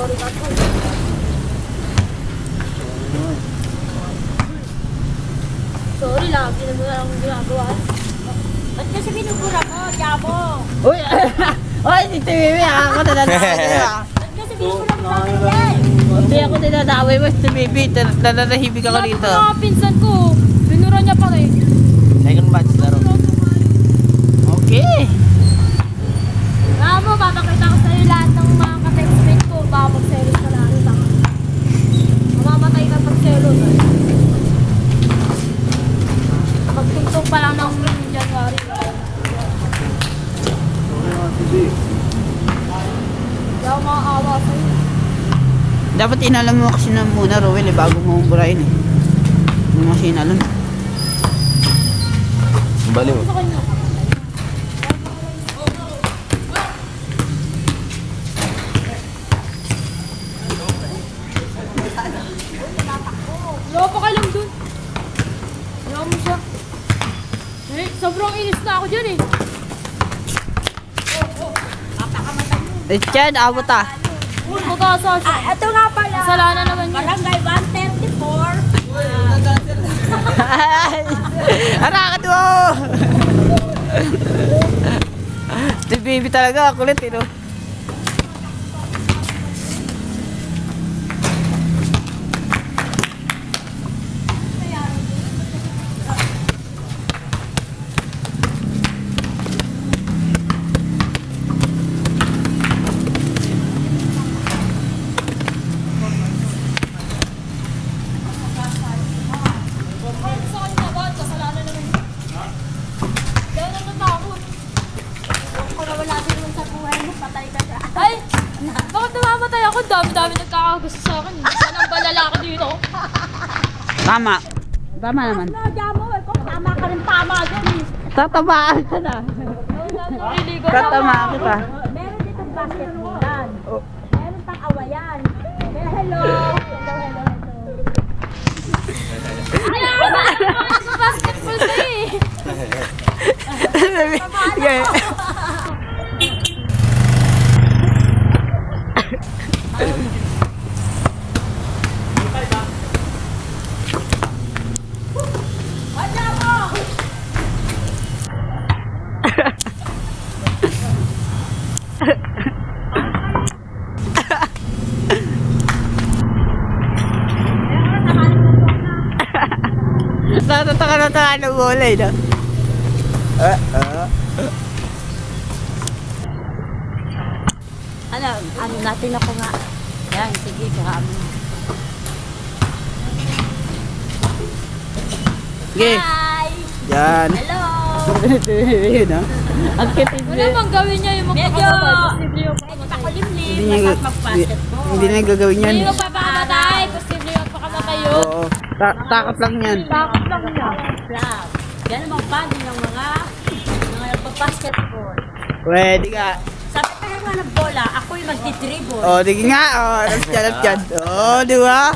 Sorry ka po. Sorry, lagi na mo na lang ginagawa. Ba't kasi binubura mo, Jabo? Uy! Uy, si Bibi, ako nadadaway mo. Ba't kasi binubura mo sa akin? Hindi ako nadadaway mo, si Bibi. Nananahibig ako dito. Sabi ko mga pinsan ko, binura niya pa rin. Second match, laro. Okay. Nga mo, papakita ko sa'yo lahat ng mga ka-textmate ko. Baka mag-selos ka lang. Mamamatay ka pag-selos. Pagtungtong pa lang ng January. Hindi ako makakawa sa'yo. Dapat inalam mo kasi na muna, Rowel, bago mo burahin eh. Hindi mo kasi inalam. Baliw. Sa kanya. Wala pa ka lang dun. Wala mo siya. Eh, sobrang inis na ako dyan eh. Eh, Chad, abot ah. Magkasa siya. Ito nga pala. Kasalanan naman yun. Barangay 134. Harakat mo! Si Bibi talaga, kulit eh, no? Sa kanya ba? Kasalanan naman yun. Kaya nang natakot. Kung nawala din naman sa buhay mo, patay ka siya. Ay! Bakit namamatay ako? Dami-dami nagkakagusto sa akin. Saan ang balala ko dito? Tama. Tama naman. Nadya mo, kung tama ka rin tama dyan eh. Tatamaan ka na. Naliligo na. Tatamaan kita. Meron ditong basketballan. Oh. Meron pang awayan. Kaya hello. Hello, hello, hello. Ay! Sa basketball ka eh. Sige. Natataka na tayo ng bola eh, no? Ano natin ako nga. Yan, sige, kami. Sige. Hi! Yan. Hello! Yun, no? Ang kitin Wala bang gawin niya yung Medyo, magpapakamatay? Posible yung medyo pakamatay. makulimlim. Hindi niya, Masarap mag-basketball. hindi na gagawin yan. Hindi yung magpapakamatay. Posible yung pakamatay yun. Oo. Takot lang yan. Takot lang niya. Vlog. Yan ang mga banding ng mga nagpa-basketball. Pwede ka. Sabi pa nga ng bola, ako'y magdi-dribble. Oh, di nga. Oh, napsyan. Oh, di ba?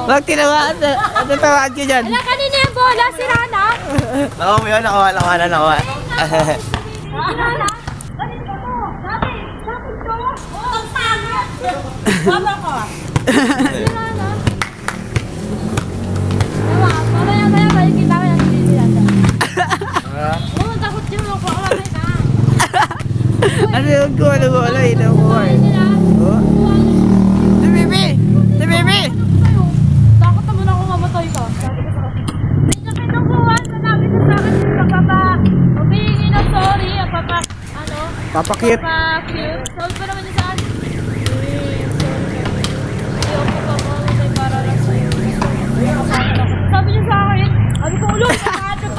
Wag tinamaan. Natawaan ko dyan. Alam, kanina yung bola, si Rana. Nakuha mo yun, nakuha na, nakuha. Mama ko. Si Rana. Diba, mamaya-maya balik kita ko yung hindi sila. Oo, takot yun. Magpakamatay ka. Ano yung ko? Ano ko? Ano yung nakuha eh? Sila. Oh. Si Bibi! Si Bibi! Takot naman ako mamatay ka. Sabi ko sa kasi. Hindi na kinukuhan. Sanabi na sa akin yung humingi ng sorry. Ang ano? Papakit. Papa-cute. Sabi pa naman niya sa akin. Hindi ako papakamatay para lang sa'yo. Sabi niya sa akin. Sabi ko, ulo,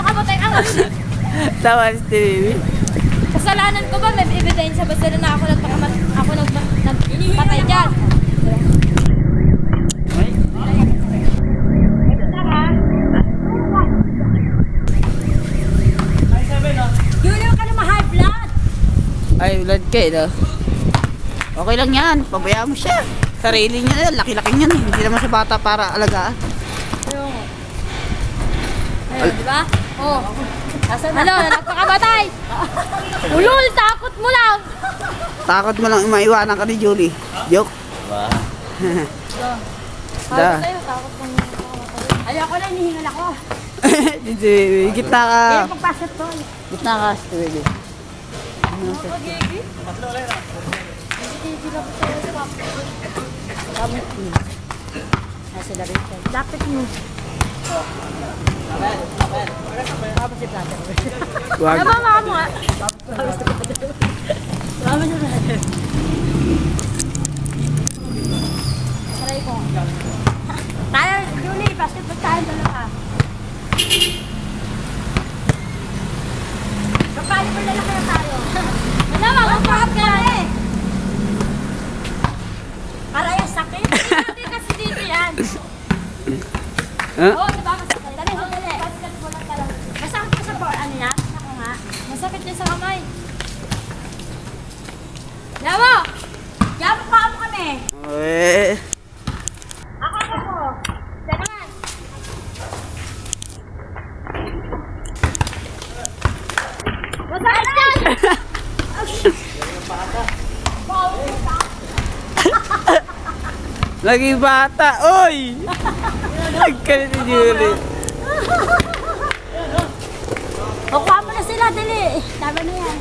pakamatay ka nga. Tawa si Bibi. Kasalanan ko ba? May ebidensya ba sila na ako nagpatay dyan? Julia ka na ma-high blood. Ay, blood ka eh, no? Okay lang yan. Pabayaan mo siya. Sarili niya na. Laki-laki niyan eh. Hindi naman siya bata para alagaan. Ayun, di ba? Oh. Ano, nagpakamatay. Ulul, takot mo lang. Takot mo lang maiwanan ka ni Julie. Joke. Diba? Da. Tayo, takot kong Ayoko na, hinihingal ako. Dito, gitna ka. Kaya pagpasok to. Gitna ka, Stewie. pag-igi. Nasa la rin. Lapit mo. Tapos si Platter. Wag. Nabama mo nga. Mama nyo na. Saray ko. Tayo, Julie, basketball tayo dalawa. Kapali mo na lang kaya tayo. Wala, makapahap ka na eh. Para yung sakit. Hindi kasi dito yan. Huh? Oo, diba masakit? Dali, dali. Basketball lang talaga. Masakit ka sa board, ano yan? Ako nga. Masakit niya sa kamay. Lawa! Yaman pa mo kami. Eh. Ako. Dalaman. Masakit yan! Lagi bata, oy! Nagkalit ni Julie. Kukuha mo na sila, dali. Tama na yan.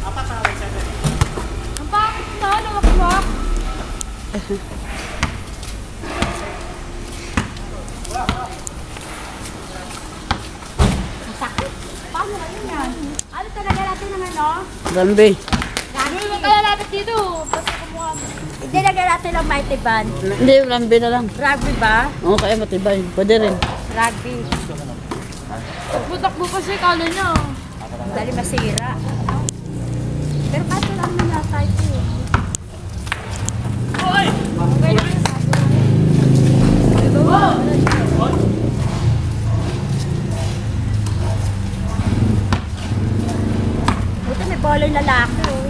Ang bakit na, lumakwak. Sakit. Paano ka yun yan? Ano talaga natin ng ano? Lambi. Ano naman kaya lapit dito? Basta kumukha mo. Italaga natin ng mighty band. Hindi, lambi na lang. Rugby ba? Oo, kaya matibay. Pwede rin. Rugby. Takbo pa siya, kala niya. Dali masira. Pero kaso lang nila tayo eh. Okay lang. Buti may bola yung lalaki oh.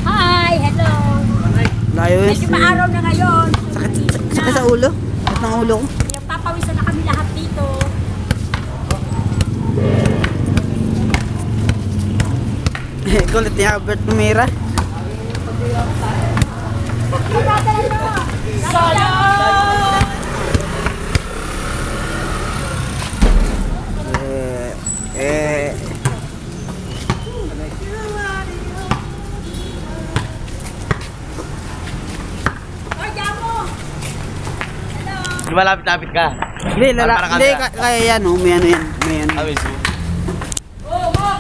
Hi! Hello! Layo yun. Medyo maaraw na ngayon. Sakit sa ulo. Sakit ng ulo ko. Yung papawisan na kami lahat dito. Kulit ni Albert Lumira. Eh. Di ba lapit-lapit ka? Hindi, lala. Para Hindi, camera. kaya yan, oh. May ano yan. May ano yan. Awis mo. Oo,